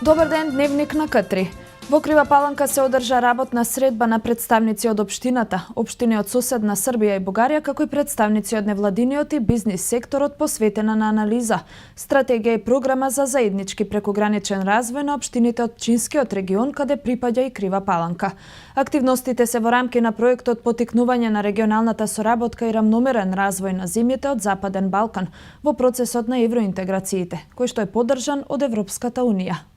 Добар ден, дневник на К3. Во Крива Паланка се одржа работна средба на представници од општината, општини од соседна Србија и Бугарија, како и представници од невладиниот и бизнис секторот посветена на анализа, стратегија и програма за заеднички прекограничен развој на општините од Пчинскиот регион, каде припаѓа и Крива Паланка. Активностите се во рамки на проектот Потикнување на регионалната соработка и рамномерен развој на земјите од Западен Балкан во процесот на евроинтеграциите, кој што е поддржан од Европската унија.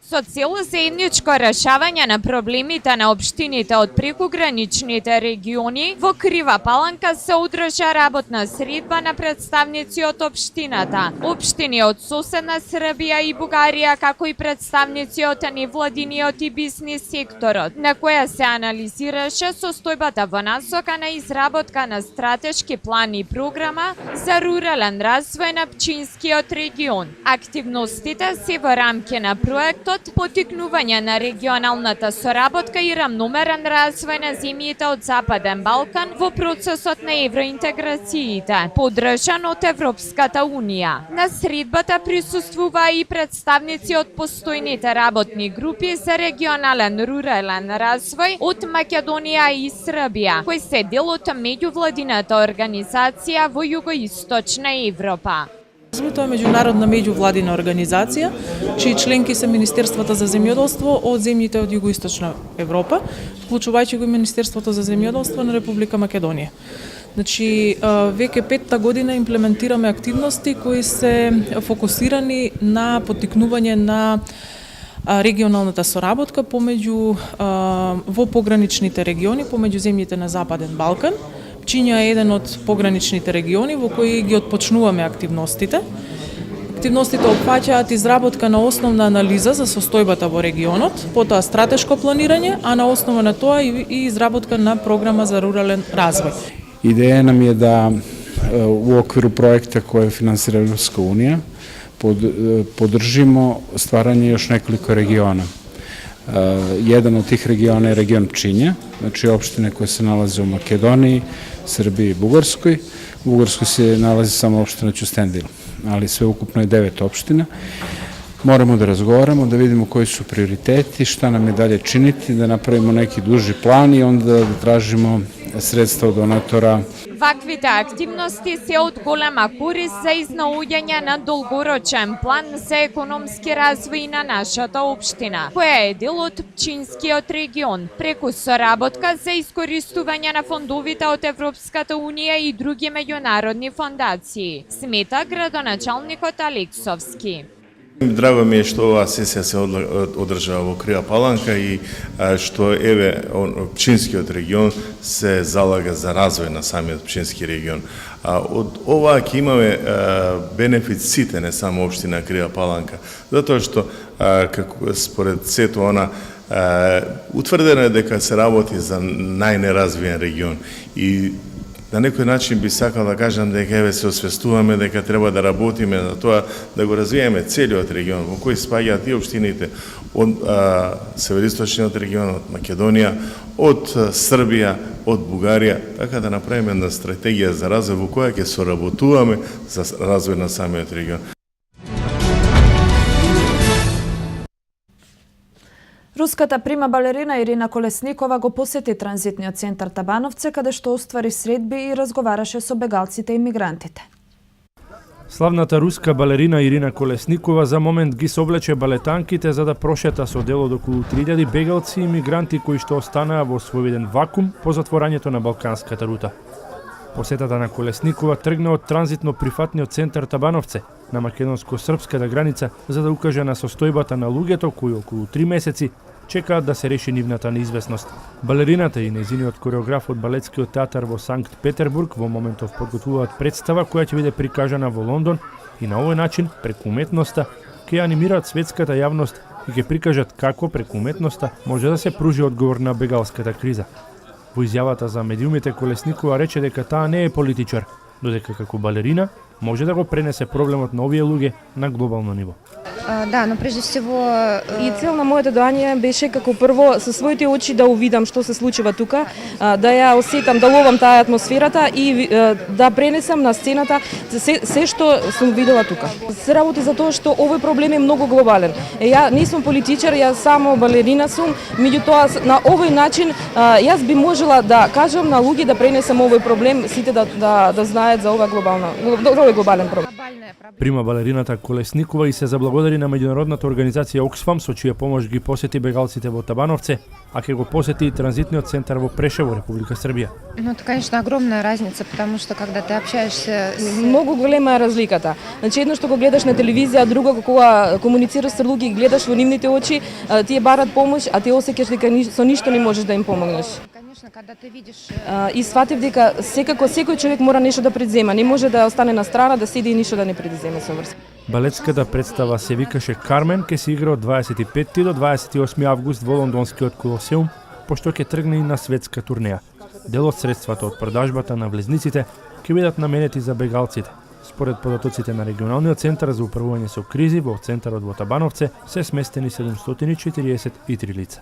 Со цел заедничко решавање на проблемите на општините од прекограничните региони, во Крива Паланка се одржа работна средба на представници од општината, општини од соседна Србија и Бугарија, како и представници од невладиниот и бизнис секторот, на која се анализираше состојбата во насока на изработка на стратешки план и програма за рурален развој на Пчинскиот регион. Активностите се во рамки на проектот Потикнување на регионалната соработка и рамномерен развој на земјите од Западен Балкан во процесот на евроинтеграциите, поддржан од Европската унија. На средбата присуствува и представници од постојните работни групи за регионален рурален развој од Македонија и Србија, кои се дел од меѓувладината организација во југоисточна Европа. Тоа е меѓународна меѓувладина организација, чии членки се Министерствата за земјоделство од земјите од југоисточна Европа, вклучувајќи го и Министерството за земјоделство на Република Македонија. Значи, веќе 5-та година имплементираме активности кои се фокусирани на поттикнување на регионалната соработка помеѓу во пограничните региони, помеѓу земјите на Западен Балкан. Пчиња е еден од пограничните региони во кои ги отпочнуваме активностите. Активностите опфаќаат изработка на основна анализа за состојбата во регионот, потоа стратешко планирање, а на основа на тоа и изработка на програма за рурален развој. Идеја нам е да у оквиру проекта кој финансира Европска унија поддржимо стварање још неколико региона. Jedan od tih regiona je region Pčinja, znači opštine koje se nalaze u Makedoniji, Srbiji i Bugarskoj. U Bugarskoj se nalazi samo opština Ćustendil, ali sve ukupno je 9 opština. Moramo da razgovaramo, da vidimo koji su prioriteti, šta nam je dalje činiti, da napravimo neki duži plan i onda da tražimo sredstva od donatora. Ваквите активности се од голема корист за изнаоѓање на долгорочен план за економски развој на нашата општина, која е дел од Пчинскиот регион, преку соработка за искористување на фондовите од Европската унија и други меѓународни фондации, смета градоначалникот Алексовски. Драго ми е што оваа сесија се одржава во Крива Паланка и што Пчинскиот регион се залага за развој на самиот Пчински регион. Од ова ќе имаме бенефит сите, не само општина Крива Паланка, затоа што според сето она утврдено е дека се работи за најнеразвиен регион и на некој начин би сакал да кажам дека еве се освестуваме дека треба да работиме за тоа да го развиеме целиот регион во кој спаѓаат и општините од североисточниот регион, од Македонија, од Србија, од Бугарија, така да направиме една стратегија за развој во која ќе соработуваме за развој на самиот регион. Руската прима балерина Ирина Колесникова го посети транзитниот центар Табановце, каде што оствари средби и разговараше со бегалците и мигрантите. Славната руска балерина Ирина Колесникова за момент ги соблече балетанките за да прошета со дел од околу 3000 бегалци и мигранти кои што останаа во својден вакуум по затворањето на балканската рута. Посетата на Колесникова тргна од транзитно прифатниот центар Табановце на македонско-српската граница за да укаже на состојбата на луѓето кои околу 3 месеци чекаат да се реши нивната неизвестност. Балерината и нејзиниот кореограф од балетскиот театар во Санкт Петербург во моментов подготвуваат представа која ќе биде прикажана во Лондон и на овој начин преку уметноста ќе анимираат светската јавност и ќе прикажат како преку уметноста може да се пружи одговор на бегалската криза. Во изјавата за медиумите Колесникова рече дека таа не е политичар, додека како балерина може да го пренесе проблемот на овие луѓе на глобално ниво. Да, но прежде всего... И цел на моето доање беше како прво со своите очи да увидам што се случува тука, да ја осетам, да ловам таа атмосферата и да пренесам на сцената се што сум видела тука. Се работи за тоа што овој проблем е многу глобален. Ја не сум политичар, ја само балерина сум, меѓутоа на овој начин јас би можела да кажам на луѓе да пренесам овој проблем, сите да знаат за овој глобален проблем. Прима балерината Колесникова и се заблагодари на меѓународната организација Оксфам со чија помош ги посети бегалците во Табановце, а ќе го посети и транзитниот центар во Прешево, Република Србија. Ну, это, конечно, огромная разница, потому что когда ты общаешься с... Многу голема е разликата. Значи, едно што го гледаш на телевизија, а друго кога комуницираш со луѓе и гледаш во нивните очи, тие барат помош, а ти осеќаш дека со ништо не можеш да им помогнеш. Конечно, когда ты видишь... И сватив дека секако секој човек мора нешто да предзема, не може да остане на страна, да седи и ништо да не предземе со врска. Балетската представа се викаше Кармен, ке се игра од 25 до 28 август во лондонскиот Колосеум, пошто ќе тргне и на светска турнеја. Дел од средствата од продажбата на влезниците ќе бидат наменети за бегалците. Според податоците на регионалниот центар за управување со кризи во центарот во Табановце се сместени 743 лица.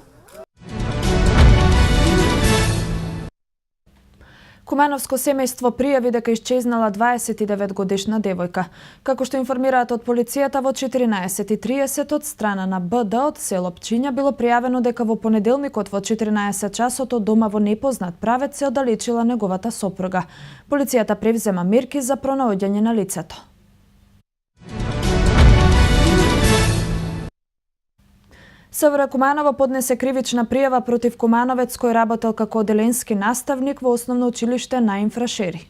Кумановско семејство пријави дека исчезнала 29 годишна девојка. Како што информираат од полицијата, во 14:30 од страна на БД од село Пчиња било пријавено дека во понеделникот во 14 часот од дома во непознат правец се оддалечила неговата сопруга. Полицијата превзема мерки за пронаоѓање на лицето. СВР Куманово поднесе кривична пријава против кумановец кој работел како оделенски наставник во основно училиште на Инфрашери.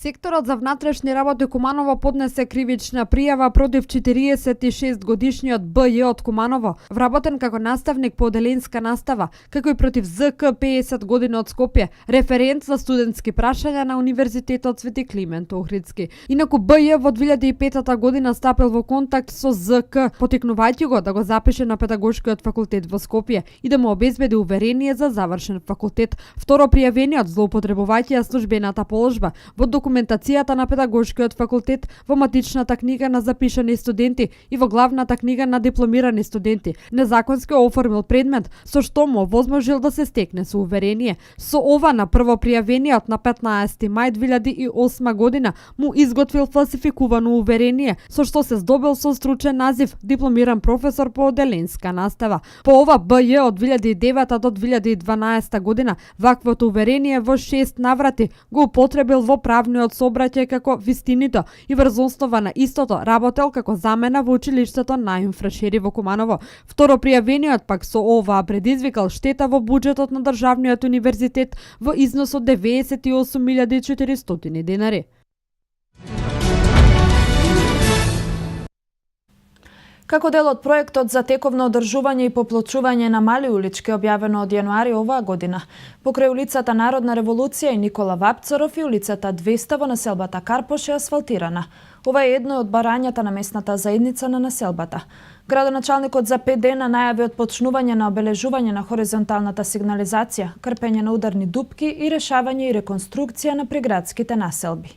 Секторот за внатрешни работи Куманово поднесе кривична пријава против 46 годишниот БЈ од Куманово, вработен како наставник по оделенска настава, како и против ЗК 50 години од Скопје, референт за студентски прашања на Универзитетот Свети Климент Охридски. Инаку БЈ во 2005 година стапил во контакт со ЗК, потикнувајќи го да го запише на Педагошкиот факултет во Скопје и да му обезбеди уверение за завршен факултет. Второ пријавениот злоупотребувајќи ја службената положба во документацијата на Педагошкиот факултет, во матичната книга на запишани студенти и во главната книга на дипломирани студенти, незаконски оформил предмет со што му овозможил да се стекне со уверение. Со ова на прво пријавениот на 15 мај 2008 година му изготвил фалсификувано уверение со што се здобил со стручен назив дипломиран професор по оделенска настава. По ова БЈ од 2009 до 2012 година ваквото уверение во 6 наврати го употребил во правниот сообраќај како вистинито и врз основа на истото работел како замена во училиштето на Инфрашери во Куманово. Второ пријавениот пак со ова предизвикал штета во буџетот на државниот универзитет во износ од 98.400 денари. Како дел од проектот за тековно одржување и поплочување на мали улички објавено од јануари оваа година, покрај улицата Народна револуција и Никола Вапцаров и улицата 200 во населбата Карпош е асфалтирана. Ова е едно од барањата на местната заедница на населбата. Градоначалникот за 5 дена најави отпочнување на обележување на хоризонталната сигнализација, крпење на ударни дупки и решавање и реконструкција на приградските населби.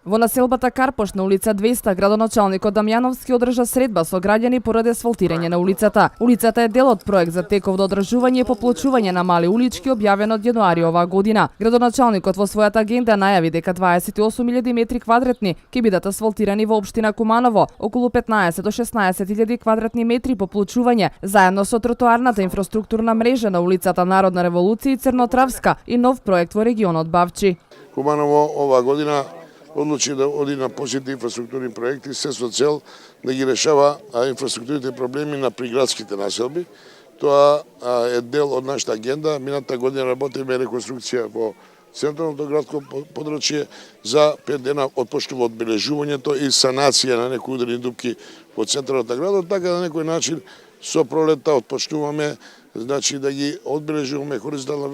Во населбата Карпош на улица 200, градоначалникот Дамјановски одржа средба со граѓани поради асфалтирање на улицата. Улицата е дел од проект за тековно одржување и поплочување на мали улички објавен од јануари оваа година. Градоначалникот во својата агенда најави дека 28.000 метри квадратни ќе бидат асфалтирани во општина Куманово, околу 15 до 16.000 квадратни метри поплочување, заедно со тротоарната инфраструктурна мрежа на улицата Народна револуција и Црнотравска и нов проект во регионот Бавчи. Куманово оваа година одлучи да оди на посети инфраструктурни проекти се со цел да ги решава инфраструктурните проблеми на приградските населби. Тоа е дел од нашата агенда. Минатата година работиме реконструкција во централното градско подрачје за 5 дена отпочнува одбележувањето и санација на некои ударни дупки во центарот на градот, така на некој начин со пролетта отпочнуваме значи да ги одбележуваме хоризонтална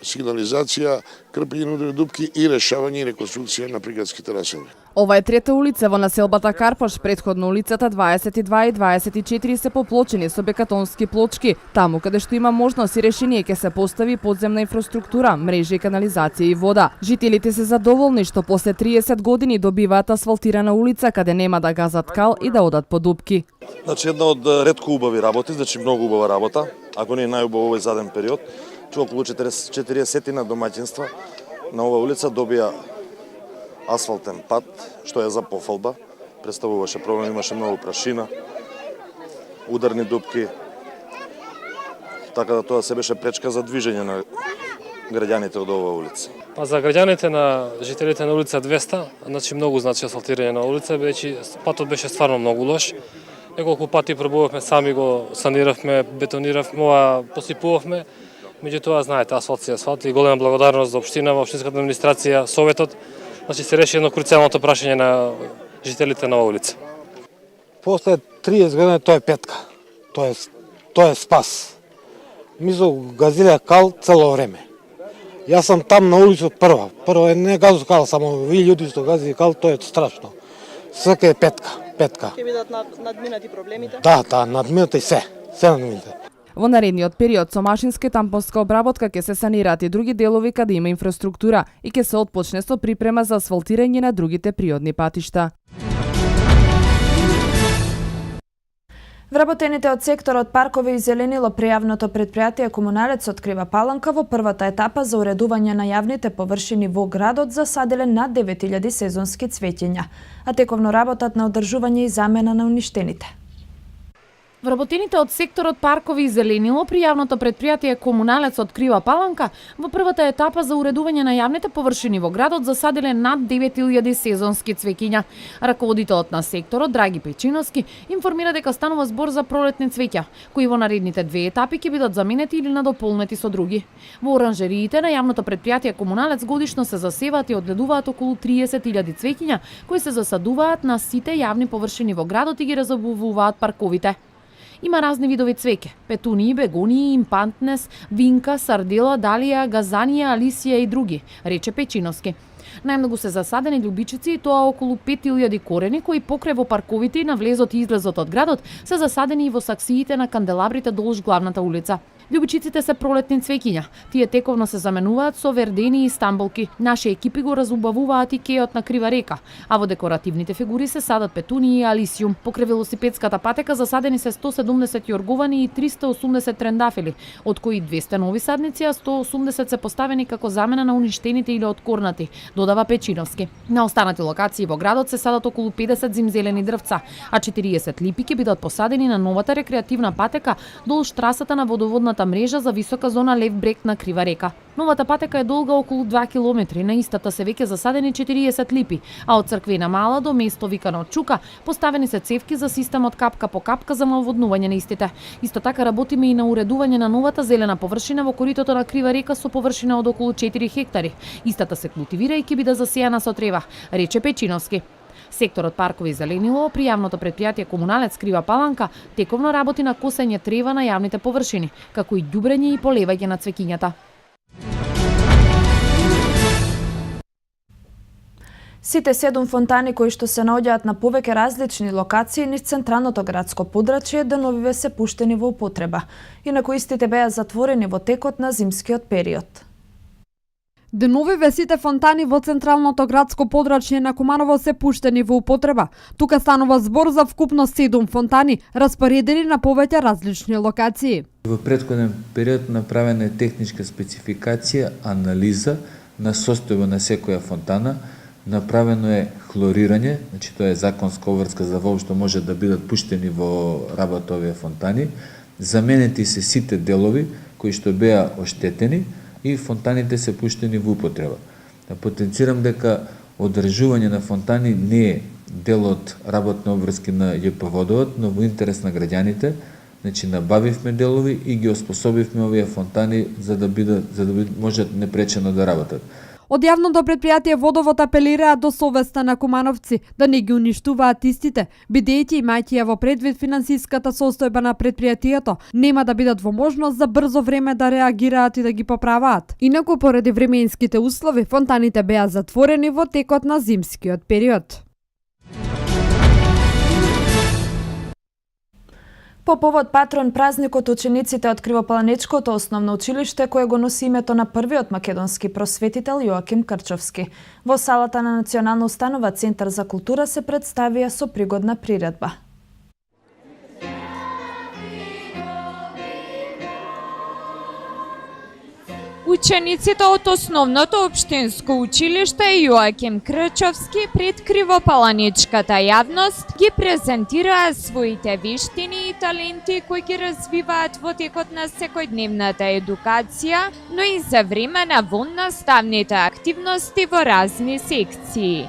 сигнализација, крпење на ударни дупки и решавање и реконструкција на приградските населби. Ова е трета улица во населбата Карпош, претходно улицата 22 и 24 се поплочени со бекатонски плочки. Таму каде што има можност и решение ќе се постави подземна инфраструктура, мрежи, канализација и вода. Жителите се задоволни што после 30 години добиваат асфалтирана улица каде нема да газат кал и да одат по дупки. Значи една од ретко убави работи, значи многу убава работа, ако не е најубаво овој заден период, че околу 40 на домаќинства на оваа улица добија асфалтен пат, што е за пофалба, представуваше проблем, имаше многу прашина, ударни дупки, така да тоа се беше пречка за движење на граѓаните од оваа улица. Па за граѓаните на жителите на улица 200, значи многу значи асфалтирање на улица, патот беше стварно многу лош. Неколку пати пробувавме, сами го саниравме, бетониравме, посипувавме. Меѓутоа, знаете, асфалт си асфалт и голема благодарност за општина, општинската администрација, советот. Значи се реши едно круцијалното прашање на жителите на оваа улица. После 30 години тоа е петка. Тоа е спас. Ми се газиле кал цело време. Јас сам там на улица прва. Прво не газу кал, само ви луѓе што гази кал, тоа е страшно. Сека е петка. Ќе бидат надминати проблемите? Да, надминати се надминати. Во наредниот период со машинска тампонска обработка ќе се санираат и други делови каде има инфраструктура и ќе се отпочне со припрема за асфалтирање на другите приодни патишта. Вработените од секторот паркови и зеленило при јавното предпријатие Комуналец открива Паланка во првата етапа за уредување на јавните површини во градот засаделе над 9000 сезонски цветења, а тековно работат на одржување и замена на уништените. Вработените од секторот паркови и зеленило при јавното предпријатие Комуналец открива Паланка во првата етапа за уредување на јавните површини во градот засаделе над 9000 сезонски цвеќиња. Раководителот на секторот Драги Печиновски информира дека станува збор за пролетни цвеќа, кои во наредните две етапи ќе бидат заменети или надополнети со други. Во оранжериите на јавното предпријатие Комуналец годишно се засеваат и одледуваат околу 30.000 цвеќиња кои се засадуваат на сите јавни површини во градот и ги разобувуваат парковите. Има разни видови цвеќе: петунии, бегонии, импантнес, винка, сардела, далија, газанија, алисија и други, рече Печиновски. Најмногу се засадени љубичици и тоа околу 5000 корени кои покрај во парковите и на влезот и излезот од градот се засадени и во саксиите на канделабрите долж главната улица. Љубичиците се пролетни цвеќиња. Тие тековно се заменуваат со вердени и стамболки. Наши екипи го разубавуваат и кејот на Крива река, а во декоративните фигури се садат петунии и алисиум. Покрај велосипедската патека засадени се 170 јорговани и 380 трендафили, од кои 200 нови садници, а 180 се поставени како замена на уништените или откорнати, додава Печиновски. На останати локации во градот се садат околу 50 зимзелени дрвца, а 40 липи ќе бидат посадени на новата рекреативна патека долж трасата на водоводната мрежа за висока зона лев брег на Крива река. Новата патека е долга околу 2 километри, на истата се веќе засадени 40 липи, а од Црквена мала до место викано Чука поставени се цевки за системот капка по капка за наводнување на истите. Исто така работиме и на уредување на новата зелена површина во коритото на Крива река со површина од околу 4 хектари. Истата се култивира и ќе биде засејана со трева, рече Печиновски. Секторот паркови и зеленило при јавното предпријатие Комуналец Крива Паланка тековно работи на косење трева на јавните површини, како и ѓубрење и полевање на цвеќињата. Сите 7 фонтани кои што се наоѓаат на повеќе различни локации низ централното градско подрачје деновиве се пуштени во употреба, инаку истите беа затворени во текот на зимскиот период. Деновиве сите фонтани во централното градско подрачје на Куманово се пуштени во употреба. Тука станува збор за вкупно 7 фонтани, распоредени на повеќе различни локации. Во претходен период направена е техничка спецификација, анализа на состојба на секоја фонтана, направено е хлорирање, значи тоа е законска обврска за воопшто може да бидат пуштени во работа овие фонтани, заменети се сите делови кои што беа оштетени и фонтаните се пуштени во употреба. Да потенцирам дека одржување на фонтани не е дел од работни обврски на ЈП Водовод, но во интерес на граѓаните, значи набавивме делови и ги оспособивме овие фонтани за да можат непречено да работат. Од јавното предпријатие Водовод апелираат до совеста на кумановци да не ги уништуваат истите, бидејќи имајќи ја во предвид финансиската состојба на предпријатието, нема да бидат во можност за брзо време да реагираат и да ги поправаат. Инаку поради временските услови, фонтаните беа затворени во текот на зимскиот период. По повод патрон празникот, учениците од Кривопаланечкото основно училиште, кое го носи името на првиот македонски просветител Јоаким Крчовски. Во салата на Национална установа Центар за култура се представија со пригодна приредба. Учениците од основното општинско училиште Јоаким Крчовски пред Кривопаланечката јавност ги презентираа своите вештини и таленти кои ги развиваат во текот на секојдневната едукација, но и за време на воннаставните активности во разни секции.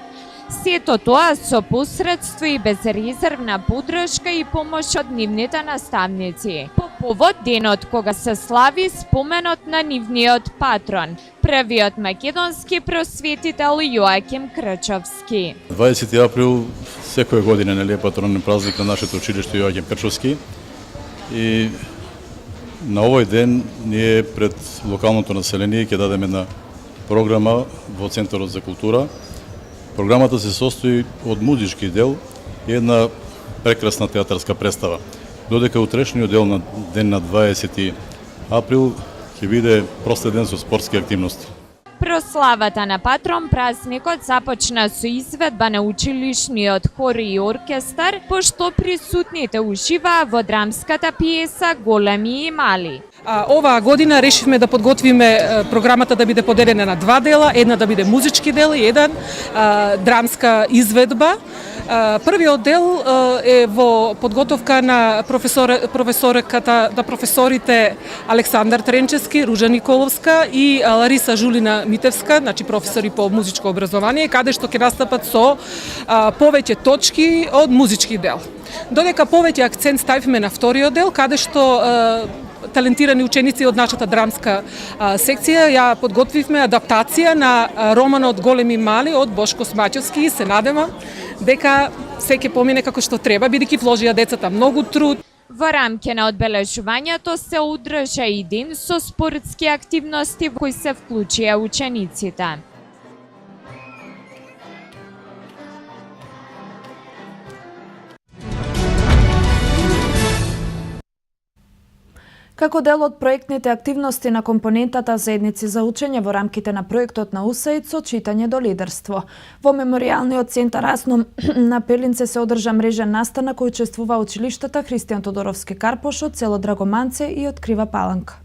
Сето тоа со посредство и безрезервна поддршка и помош од нивните наставници. По повод денот кога се слави споменот на нивниот патрон, првиот македонски просветител Јоаким Крчовски. 20 април секоја година е патронен празник на нашето училиште Јоаким Крчовски и на овој ден ние пред локалното население ќе дадеме една програма во Центарот за култура. Програмата се состои од музички дел и една прекрасна театарска представа. Додека утрешниот ден на 20 април ќе биде проследен со спортски активности. Прославата на патрон празникот започна со изведба на училишниот хор и оркестар, пошто присутните уживаа во драмската пиеса Големи и мали. Оваа година решивме да подготвиме програмата да биде поделена на два дела, една да биде музички дел и еден драмска изведба. Првиот дел е во подготовка на професорите Александар Тренчески, Ружа Николовска и Лариса Жулина Митевска, значи професори по музичко образование, каде што ќе настапат со повеќе точки од музички дел. Додека повеќе акцент ставивме на вториот дел, каде што талентирани ученици од нашата драмска секција ја подготвивме адаптација на романот Големи мали од Бошко Смаќовски и се надевам дека се ќе помине како што треба, бидејќи вложија децата многу труд. Во рамке на одбележувањето се одржа и ден со спортски активности во кои се вклучија учениците. Како дел од проектните активности на компонентата Заедници за учење во рамките на проектот на УСАИД со читање до лидерство. Во Меморијалниот центар Асном на Пелинце се одржа мрежен настан кој учествува училиштата Христијан Тодоровски Карпош од село Драгоманце и од Крива Паланка.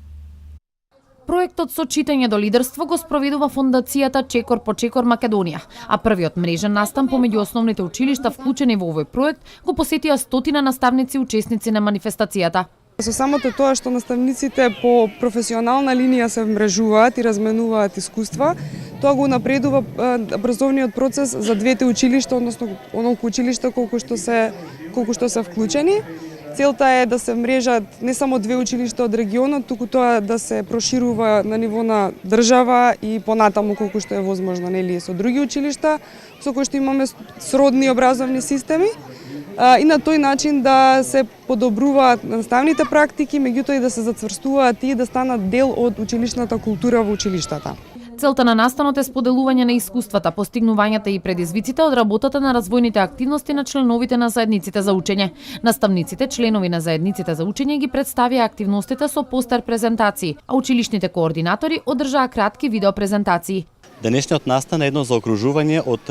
Проектот со читање до лидерство го спроведува фондацијата Чекор по Чекор Македонија, а првиот мрежен настан помеѓу основните училишта вклучени во овој проект го посетија стотина наставници учесници на манифестацијата. Со самото тоа што наставниците по професионална линија се вмрежуваат и разменуваат искуства, тоа го напредува образовниот процес за двете училишта, односно онолку училишта колку што се вклучени. Целта е да се мрежат не само две училишта од регионот, туку тоа да се проширува на ниво на држава и понатаму колку што е возможно, нели, со други училишта со кои што имаме сродни образовни системи. И на тој начин да се подобруваат наставните практики, меѓутоа и да се зацврстуваат и да станат дел од училишната култура во училиштата. Целта на настанот е споделување на искуствата, постигнувањата и предизвиците од работата на развојните активности на членовите на заедниците за учење. Наставниците, членови на заедниците за учење, ги представија активностите со постер презентации, а училишните координатори одржаа кратки видеопрезентации. Денешниот настан е едно заокружување од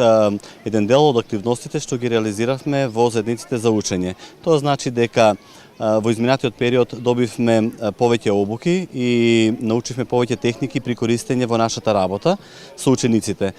еден дел од активностите што ги реализиравме во заедниците за учење. Тоа значи дека во изминатиот период добивме повеќе обуки и научивме повеќе техники при користење во нашата работа со учениците.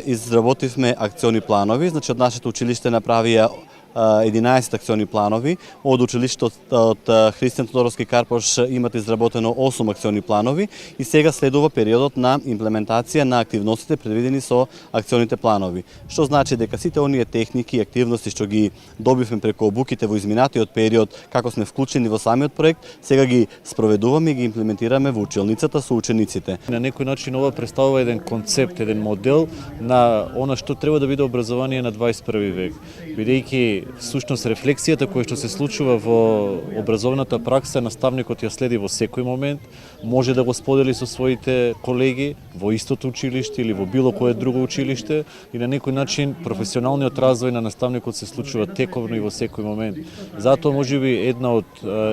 Изработивме акциони планови, значи од нашето училиште направија 11 акциони планови. Од училиштето од Христијан Тодоровски Карпош имат изработено 8 акциони планови и сега следува периодот на имплементација на активностите предвидени со акционите планови. Што значи дека сите оние техники и активности што ги добивме преку обуките во изминатиот период, како сме вклучени во самиот проект, сега ги спроведуваме и ги имплементираме во училницата со учениците. На некој начин ова представува еден концепт, еден модел на она што треба да биде образование на 21 век, бидејќи всушност рефлексијата која што се случува во образовната пракса, наставникот ја следи во секој момент, може да го сподели со своите колеги во истото училиште или во било кое друго училиште и на некој начин професионалниот развој на наставникот се случува тековно и во секој момент. Затоа можеби една од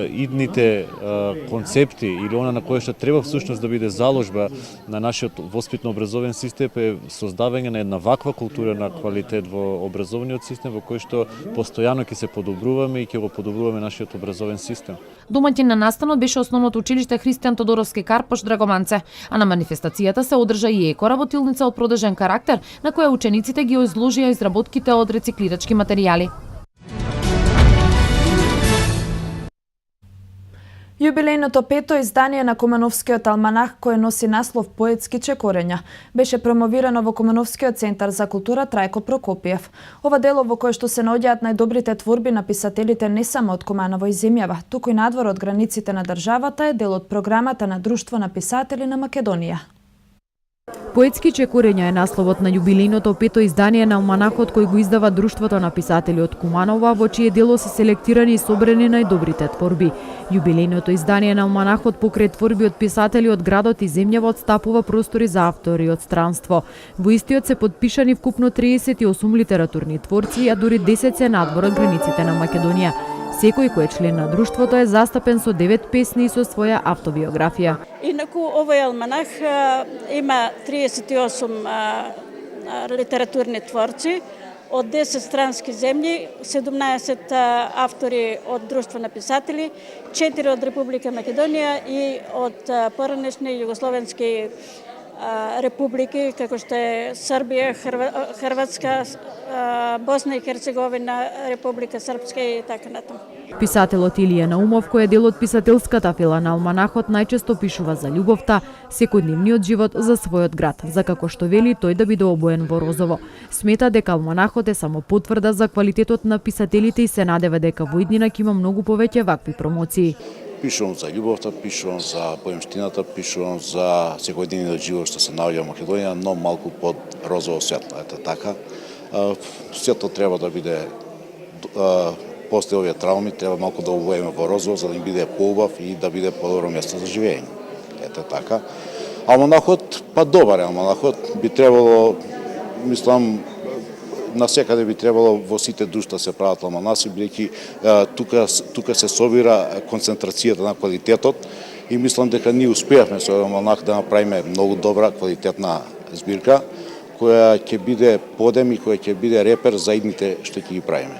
идните концепти или она на која што треба всушност да биде заложба на нашиот воспитно образовен систем е создавање на една ваква култура на квалитет во образовниот систем во кој што постојано ќе се подобруваме и ќе го подобруваме нашиот образовен систем. Домаќин на настанот беше основното училиште Христијан Тодоровски Карпош Драгоманце, а на манифестацијата се одржа и екоработилница од продажен карактер, на која учениците ги изложија изработките од рециклирачки материјали. Јубилејното пето издание на Кумановскиот алманах, кој носи наслов Поетски чекорења, беше промовирано во Кумановскиот центар за култура Трајко Прокопиев. Ова дело во кое што се наоѓаат најдобрите творби на писателите не само од Куманово и земјава, туку и надвор од границите на државата, е дел од програмата на Друштво на писатели на Македонија. Поетски чекорења е насловот на јубилејното пето издание на алманахот кој го издава Друштвото на писатели од Куманово, во чие дело се селектирани и собрани најдобрите творби. Јубилејното издание на алманахот покрај творби од писатели од градот и земјава отстапува простори за автори од странство. Во истиот се подпишани вкупно 38 литературни творци, а дури 10 се надвор од границите на Македонија. Секој кој е член на друштвото е застапен со 9 песни и со своја автобиографија. Инаку овој алманах има 38 литературни творци од 10 странски земји, 17 автори од Друштво на писатели, 4 од Република Македонија и од поранешни југословенски републики, како што е Србија, Хрватска, Босна и Херцеговина, Република Српска и така натаму. Писателот Илија Наумов, кој е дел од писателската фила на алманахот, најчесто пишува за љубовта, секојдневниот живот, за својот град, за како што вели тој да биде обоен во розово. Смета дека алманахот е само потврда за квалитетот на писателите и се надева дека во иднина ќе има многу повеќе вакви промоции. Пишувам за љубовта, пишувам за поемштината, пишувам за секојдневниот живот што се наоѓа во Македонија, но малку под розово светло. Ето така. Сето треба да биде после овие трауми треба малку да обоеме во розово за да им биде поубав и да биде подобро место за живење. Ето така. Алманахот, па добар е алманахот, би требало, мислам, насекаде би требало во сите друштва се прават алманаси, бидејќи тука се собира концентрацијата на квалитетот и мислам дека ние успеавме со алманах да направиме многу добра квалитетна збирка која ќе биде подем и која ќе биде репер за идните што ќе ги правиме.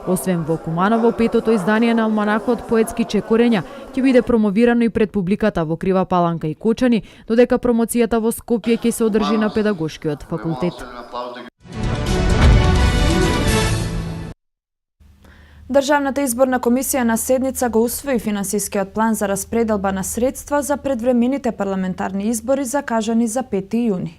Освен во Куманово, петото издание на алманахот Поетски чекорења ќе биде промовирано и пред публиката во Крива Паланка и Кочани, додека промоцијата во Скопје ќе се одржи на Педагошкиот факултет. Државната изборна комисија на седница го усвои финансискиот план за распределба на средства за предвремените парламентарни избори закажани за 5 јуни.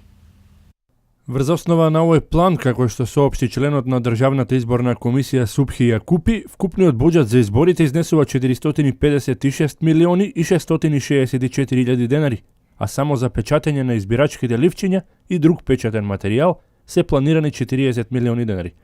Врз основа на овој план, како што соопшти членот на Државната изборна комисија Субхи Јакупи, вкупниот буџет за изборите изнесува 456 милиони и 664 илјади денари, а само за печатење на избирачките ливчиња и друг печатен материјал се планирани 40 милиони денари.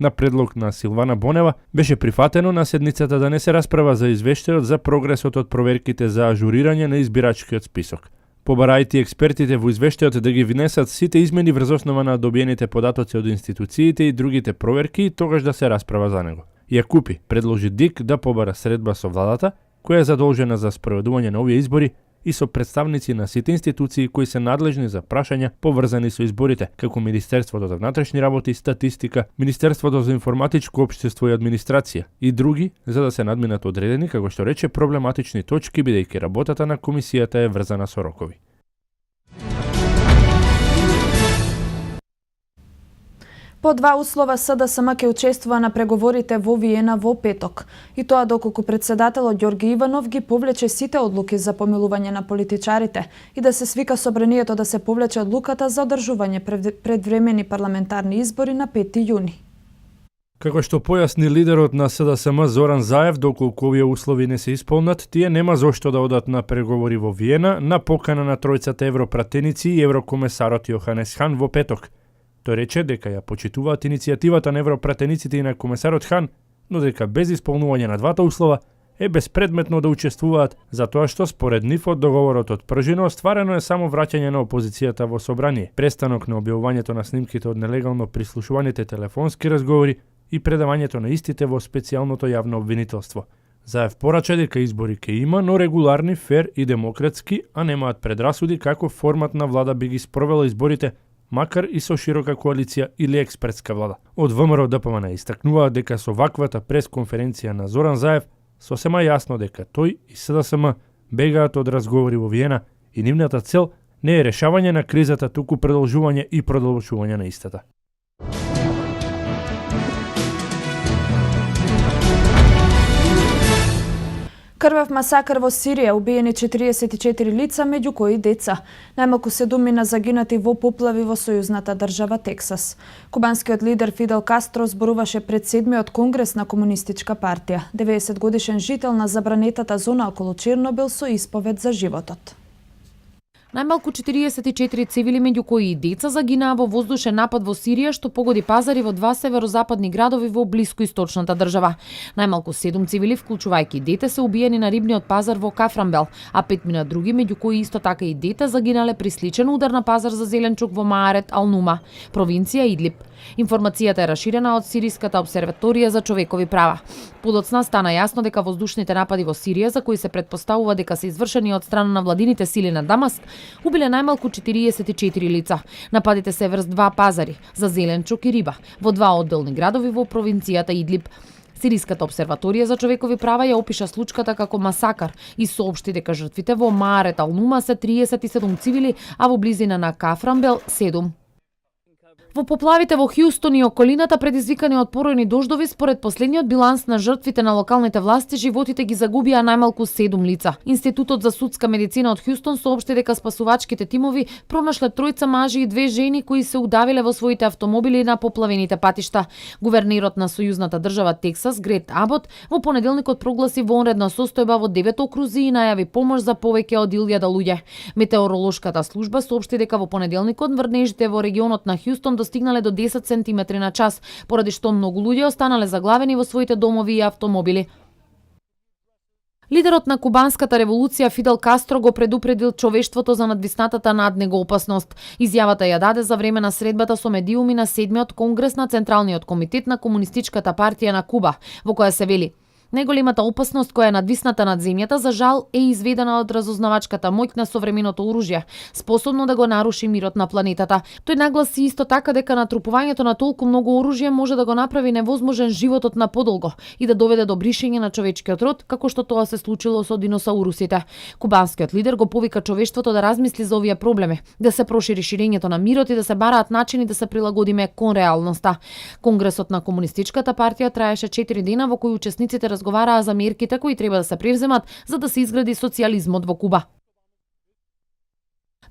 На предлог на Силвана Бонева беше прифатено на седницата да не се расправа за извештајот за прогресот од проверките за ажурирање на избирачкиот список. Побарајте експертите во извештајот да ги внесат сите измени врз основа на добиените податоци од институциите и другите проверки и тогаш да се расправа за него. Јакупи предложи ДИК да побара средба со владата, која е задолжена за спроведување на овие избори и со представници на сите институции кои се надлежни за прашања поврзани со изборите, како Министерството за внатрешни работи и статистика, Министерството за информатичко општество и администрација и други, за да се надминат одредени, како што рече, проблематични точки, бидејќи работата на комисијата е врзана со рокови. По два услова СДСМ ќе учествува на преговорите во Виена во петок. И тоа доколку председателот Ѓорги Иванов ги повлече сите одлуки за помилување на политичарите и да се свика собранието да се повлече одлуката за одржување предвремени парламентарни избори на 5 јуни. Како што појасни лидерот на СДСМ Зоран Заев, доколку овие услови не се исполнат, тие нема зошто да одат на преговори во Виена на покана на тројцата европратеници и еврокомесарот Јоханес Хан во петок. Тој рече дека ја почитуваат иницијативата на европратениците и на комесарот Хан, но дека без исполнување на двата услова е безпредметно да учествуваат, затоа што според нив од договорот од пржина остварено е само враќање на опозицијата во собрание, престанок на објавувањето на снимките од нелегално прислушуваните телефонски разговори и предавањето на истите во специјалното јавно обвинителство. Заев порача дека избори ке има, но регуларни, фер и демократски, а немаат предрасуди како формат на влада би ги спровела изборите, макар и со широка коалиција или експертска влада. Од ВМРО ДПМН истакнуваат дека со ваквата пресконференција на Зоран Заев сосема јасно дека тој и СДСМ бегаат од разговори во Виена и нивната цел не е решавање на кризата, туку продолжување и продолжување на истата. Крвав масакар во Сирија, убиени 44 лица, меѓу кои деца. Најмалку 7 мина загинати во поплави во сојузната држава Тексас. Кубанскиот лидер Фидел Кастро зборуваше пред 7-миот конгрес на Комунистичка партија. 90 годишен жител на забранетата зона околу Чернобил со исповед за животот. Најмалку 44 цивили, меѓу кои и деца, загинаа во воздушен напад во Сирија, што погоди пазари во два северозападни градови во блискоисточната држава. Најмалку 7 цивили, вклучувајќи дете, се убиени на рибниот пазар во Кафрамбел, а 5 мина други, меѓу кои исто така и дете, загинале при сличен удар на пазар за зеленчук во Маарет Ал-Нума, провинција Идлиб. Информацијата е раширена од Сириската обсерваторија за човекови права. Подоцна стана јасно дека воздушните напади во Сирија, за кои се претпоставува дека се извршени од страна на владините сили на Дамаск, убиле најмалку 44 лица. Нападите се врз два пазари за зеленчук и риба во два одделни градови во провинцијата Идлиб. Сириската обсерваторија за човекови права ја опиша случката како масакар и соопшти дека жртвите во Маарет Ал-Нума се 37 цивили, а во близина на Кафрамбел 7. Во поплавите во Хјустон и околината предизвикани од поројни дождови, според последниот биланс на жртвите на локалните власти, животите ги загубија најмалку 7 лица. Институтот за судска медицина од Хјустон соопшти дека спасувачките тимови пронашле 3 мажи и 2 жени кои се удавиле во своите автомобили на поплавените патишта. Гувернерот на сојузната држава Тексас, Грет Абот, во понеделникот прогласи вонредна состојба во 9 окрузи и најави помош за повеќе од 1000 луѓе. Метеоролошката служба соопшти дека во понеделникот врнежите во регионот на Хјустон достигнале до 10 сантиметри на час, поради што многу луѓе останале заглавени во своите домови и автомобили. Лидерот на кубанската револуција Фидел Кастро го предупредил човештвото за надвиснатата над него опасност. Изјавата ја даде за време на средбата со медиуми на 7-миот конгрес на Централниот комитет на Комунистичката партија на Куба, во која се вели: најголемата опасност која е надвисната над земјата, за жал, е изведена од разузнавачката моќ на современото оружје, способно да го наруши мирот на планетата. Тој нагласи исто така дека натрупувањето на толку многу оружје може да го направи невозможен животот на подолго и да доведе до бришење на човечкиот род, како што тоа се случило со диносаурусите. Кубанскиот лидер го повика човештвото да размисли за овие проблеми, да се прошири ширењето на мирот и да се бараат начини да се прилагодиме кон реалноста. Конгресот на Комунистичката партија траеше 4 дена, во кои учесниците разговараа за мерките кои треба да се превземат за да се изгради социјализмот во Куба.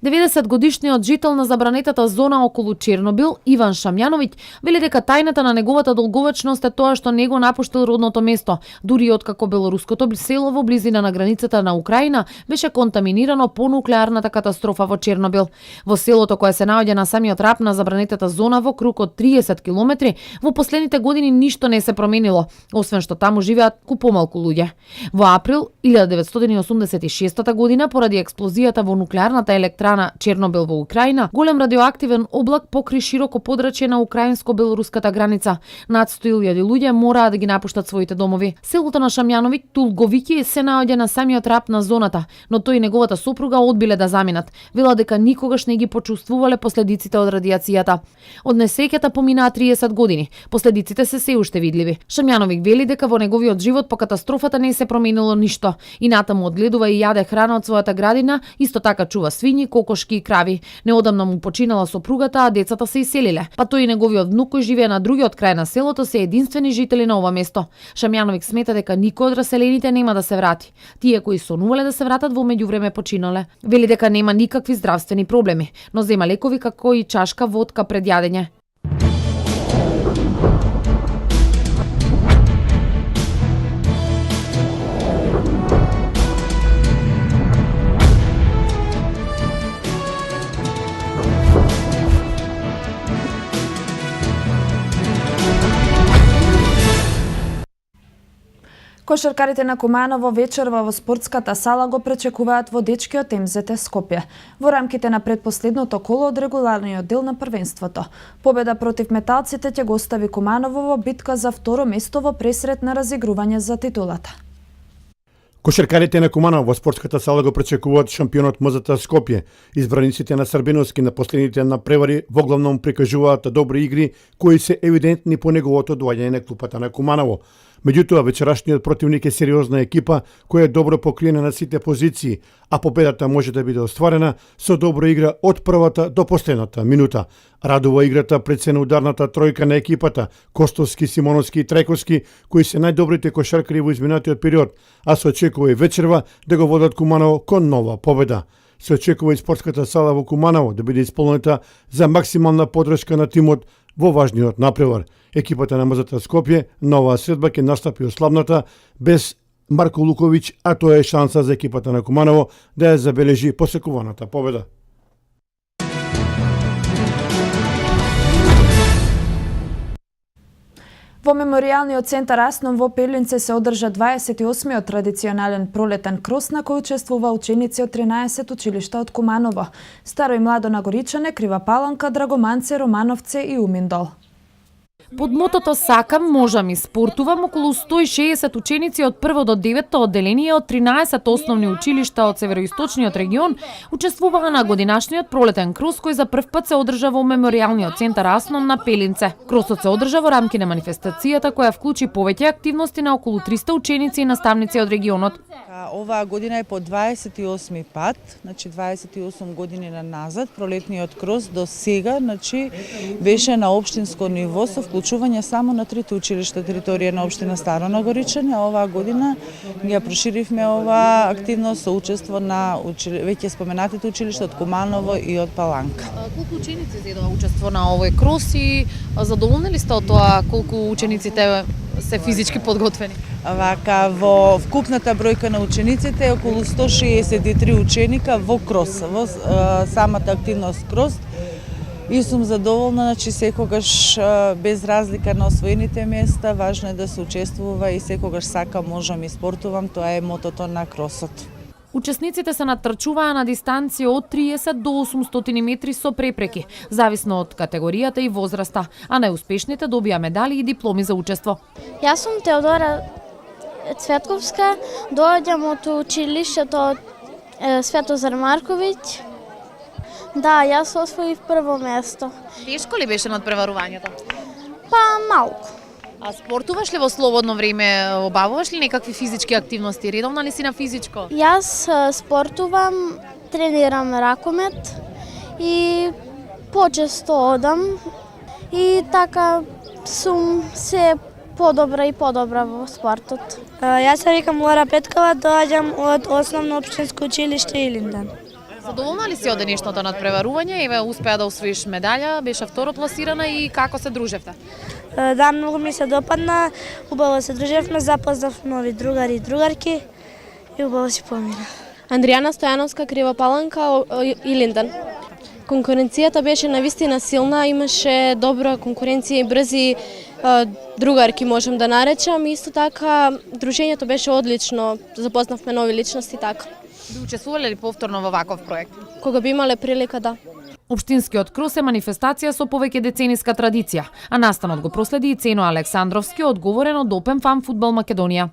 90-годишниот жител на забранетата зона околу Чернобил, Иван Шамјановиќ, вели дека тајната на неговата долговечност е тоа што не го напуштил родното место, дури откако белоруското село во близина на границата на Украина беше контаминирано по нуклеарната катастрофа во Чернобил. Во селото кое се наоѓа на самиот рап на забранетата зона во круг од 30 километри, во последните години ништо не се променило, освен што таму живеат помалку луѓе. Во април 1986 година, поради експлозијата во нуклеарната електрана Чернобил во Украина, голем радиоактивен облак покри широко подрачје на украинско-белоруската граница. Над 100.000 луѓе мораа да ги напуштат своите домови. Селото на Шамјановиќ, Тулговиќи, се наоѓа на самиот рап на зоната, но тој и неговата сопруга одбиле да заминат. Вела дека никогаш не ги почувствувале последиците од радиацијата. Од несреќата поминаа 30 години. Последиците се уште видливи. Шамјановиќ вели дека во неговиот живот по катастрофата не се променило ништо. И натаму одгледува и јаде храна од својата градина, исто така чува свињи животни, кокошки и крави. Неодамна му починала сопругата, а децата се иселиле. Па тој и неговиот внук кој живее на другиот крај на селото се единствени жители на ова место. Шамјановиќ смета дека никој од раселените нема да се врати. Тие кои сонувале да се вратат во меѓувреме починале. Вели дека нема никакви здравствени проблеми, но зема лекови како и чашка водка пред јадење. Кошаркарите на Куманово вечерва во спортската сала го пречекуваат водечкиот МЗТ Скопје во рамките на предпоследното коло од регуларниот дел на првенството. Победа против металците ќе го остави Куманово во битка за второ место во пресрет на разигрување за титулата. Кошаркарите на Куманово во спортската сала го пречекуваат шампионот МЗТ Скопје. Избраниците на Србиновски на последните надпревари во главном прикажуваат добри игри кои се евидентни по неговото доаѓање на клупата на Куманово. Меѓутоа, вечерашниот противник е сериозна екипа која е добро покриена на сите позиции, а победата може да биде остварена со добра игра од првата до последната минута. Радува играта пред се на ударната тројка на екипата Костовски, Симоновски и Трајковски, кои се најдобрите кошаркари во изминатиот период, а се очекува и вечерва да го водат Куманово кон нова победа. Се очекува и спортската сала во Куманово да биде исполнета за максимална поддршка на тимот во важниот напревар. Екипата на МЗТ Скопје на оваа средба ќе настапи ослабната без Марко Луковиќ, а тоа е шанса за екипата на Куманово да ја забележи посекуваната победа. Во меморијалниот центар Асном во Пелинце се одржа 28-миот традиционален пролетен крос на кој учествува ученици од 13 училишта од Куманово, Старо и Младо Нагоричане, Крива Паланка, Драгоманце, Романовце и Уминдол. Под мотото Сакам, можам и спортувам, околу 160 ученици од 1 до 9 одделение од 13 основни училишта од североисточниот регион учествуваа на годинашниот пролетен крос кој за прв пат се одржа во меморијалниот центар Асном на Пелинце. Кросот се одржа во рамки на манифестацијата која вклучи повеќе активности на околу 300 ученици и наставници од регионот. Оваа година е по 28 пат, значи 28 години назад, пролетниот крос до сега, значи беше на општинско ниво со вклучување само на 3 училишта територија на општина Старо Нагоричане, а оваа година ја проширивме оваа активност со учество на веќе споменатите училишта од Куманово и од Паланка. Колку ученици зедоа учество на овој крос и задоволни ли сте од тоа колку учениците се физички подготвени? Вака, во вкупната бројка на учениците е околу 163 ученика во крос, во самата активност крос. И сум задоволна, значи секогаш без разлика на освоените места, важно е да се учествува и секогаш сакам, можам и спортувам, тоа е мотото на кросот. Учесниците се натрчуваа на дистанција од 30 до 800 метри со препреки, зависно од категоријата и возраста, а најуспешните добија медали и дипломи за учество. Јас сум Теодора Цветковска, доаѓам од училиштето Светозар Марковиќ. Да, јас освоив прво место. Тешко ли беше надпреварувањето? Па малку. А спортуваш ли во слободно време, обавуваш ли некакви физички активности, редовна ли си на физичко? Јас спортувам, тренирам ракомет и почесто одам и така сум се подобра и подобра во спортот. Јас се викам Лора Петкова, доаѓам од Основно општинско училиште Илиндан. Задоволна ли си од денешното надпреварување? Еве успеа да освоиш медаља, беше второ пласирана и како се дружевте? Да, многу ми се допадна, убаво се дружевме, запознав нови другари и другарки и убаво си помина. Андријана Стојановска, Крива Паланка, Илиндан. Конкуренцијата беше навистина силна, имаше добра конкуренција и брзи другарки можам да наречам. Исто така, дружењето беше одлично, запознавме нови личности така. Би учествувале ли повторно во ваков проект? Кога би имале прилика, да. Општинскиот крос е манифестација со повеќе децениска традиција, а настанот го проследи и Цено Александровски, одговорен од Open Fan Фудбал Македонија.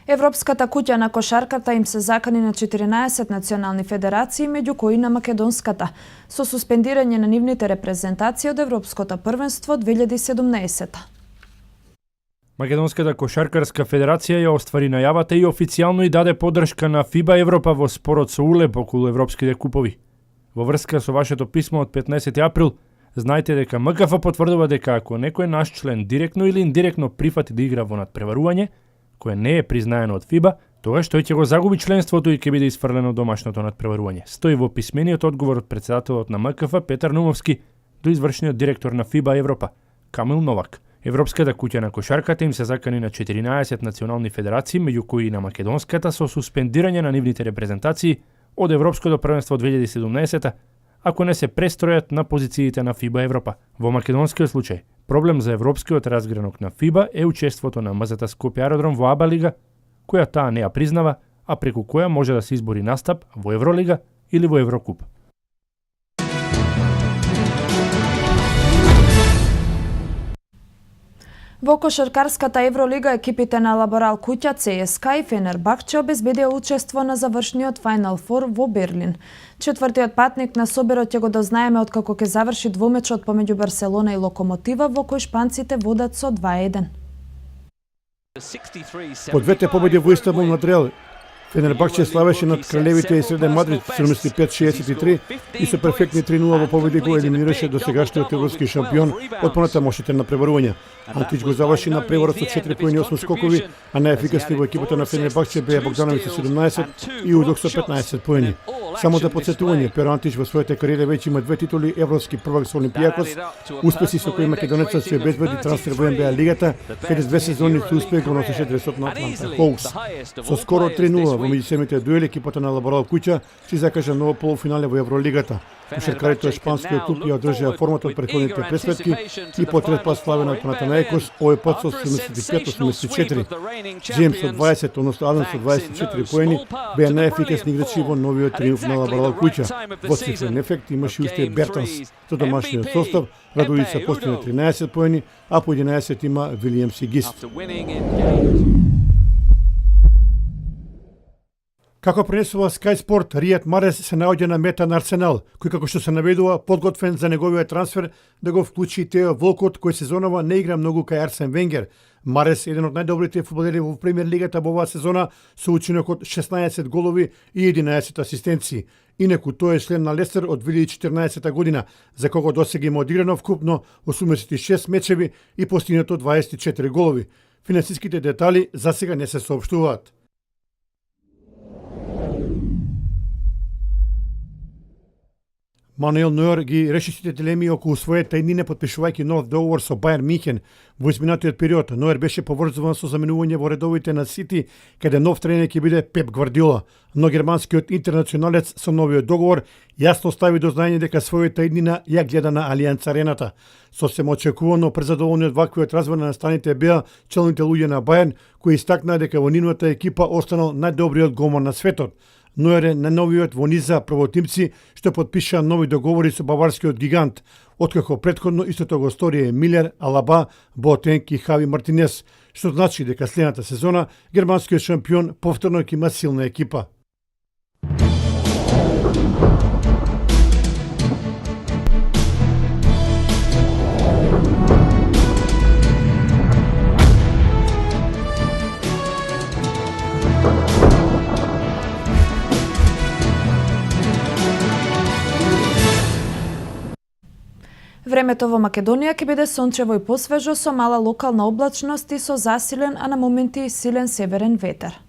Европската куќа на кошарката им се закани на 14 национални федерации, меѓу кои на македонската, со суспендирање на нивните репрезентации од Европското првенство 2017. Македонската кошаркарска федерација ја оствари најавата и официјално и даде поддршка на ФИБА Европа во спорот со УЛЕП околу европските купови. Во врска со вашето писмо од 15 април, знаете дека МКФ потврдува дека ако некој наш член директно или индиректно прифати да игра во надпреварување, кое не е признаено од ФИБА, тогаш тој ќе го загуби членството и ќе биде исфрлено домашното надпреварување. Стои во писмениот одговор од председателот на МКФ Петар Нумовски до извршниот директор на ФИБА Европа, Камил Новак. Европската куќа на кошарката им се закани на 14 национални федерации, меѓу кои и на македонската, со суспендирање на нивните репрезентации од Европското првенство 2017, ако не се престројат на позициите на ФИБА Европа. Во македонскиот случај, проблем за европскиот разгранок на ФИБА е учеството на МЗТ Скопје Аеродром во АБА лига, која таа не ја признава, а преку која може да се избори настап во Евролига или во Еврокуп. Во кошаркарската Евролига екипите на Лаборал Куќа, ЦСКА и Фенербахче обезбедија учество на завршниот Final Four во Берлин. Четвртиот патник на соберот ќе го дознаеме откако ќе заврши двумечот помеѓу Барселона и Локомотива, во кој шпанците водат со 2:1. По двете победи во Истанбул над Реал, Фенербахче славеше над кралевите и Среден Мадрид 75-63 и со перфектни 3-0 во победи го елиминираше досегашниот европски шампион од понатамошните напреварувања. Антич го заврши на преварот со 4 поени 8 скокови, а најефикасни во екипата на Фенербахче беа Богдановиќ со 17 и Удок со 15 поени. Само за подсетување, Перо Антич во својата кариера веќе има 2 титули, европски првак со Олимпијакос, успеси со кои македонецот се обезбеди трансфер во НБА лигата, каде с 2 сезони со успех го носеше дресот на Атланта Хоукс. Со скоро 3-0 во меѓусебните дуели, екипата на Лаборал Куќа си закажа ново полуфинале во Евролигата. Кошаркарите од шпанскиот клуб ја одржаа формата од претходните пресветки и по трет пат славен од Панатанаикос, овој пат со 75-84. Джеймс со 20, односно Адам со 24 поени, беа најефикасни играчи во новиот триумф на Лаборал Куќа. Во цифрен ефект имаше уште Бертанс со домашниот состав, Радулица постигна 13 поени, а по 11 има Вилијамс и Гист. Како пренесува Sky Sport, Ријад Марес се наоѓа на мета на Арсенал, кој како што се наведува подготвен за неговиот трансфер да го вклучи Тео Волкот, кој сезонова не игра многу кај Арсен Венгер. Марес е еден од најдобрите фудбалери во премиер лигата во оваа сезона со учинок од 16 голови и 11 асистенции. Инаку тој е член на Лестер од 2014 година, за кого досега има одиграно вкупно 86 мечеви и постигнато 24 голови. Финансиските детали за сега не се соопштуваат. Мануел Нойер ги реши сите дилеми околу својата иднина подпишувајќи нов договор со Бајер Михен. Во изминатиот период Нойер беше поврзуван со заменување во редовите на Сити, каде нов тренер ќе биде Пеп Гвардиола. Но германскиот интернационалец со новиот договор јасно стави до знаење дека својата иднина ја гледа на Алијанс Арената. Сосем очекувано презадоволни од ваквиот развој на настаните беа челните луѓе на Бајерн, кои истакнаа дека во нивната екипа останал најдобриот голман на светот. Нойер е на новиот во низа првотимци што подпиша нови договори со баварскиот гигант, откако претходно истото го стори Милер, Алаба, Боатенг и Хави Мартинес, што значи дека следната сезона германскиот шампион повторно ќе има силна екипа. Времето во Македонија ќе биде сончево и посвежо со мала локална облачност и со засилен, а на моменти силен северен ветер.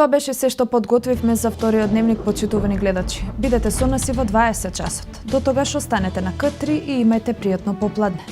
Тоа беше се што подготвивме за вториот дневник, почитувани гледачи. Бидете со нас и во 20 часот. До тогаш останете на К3 и имајте пријатно попладне.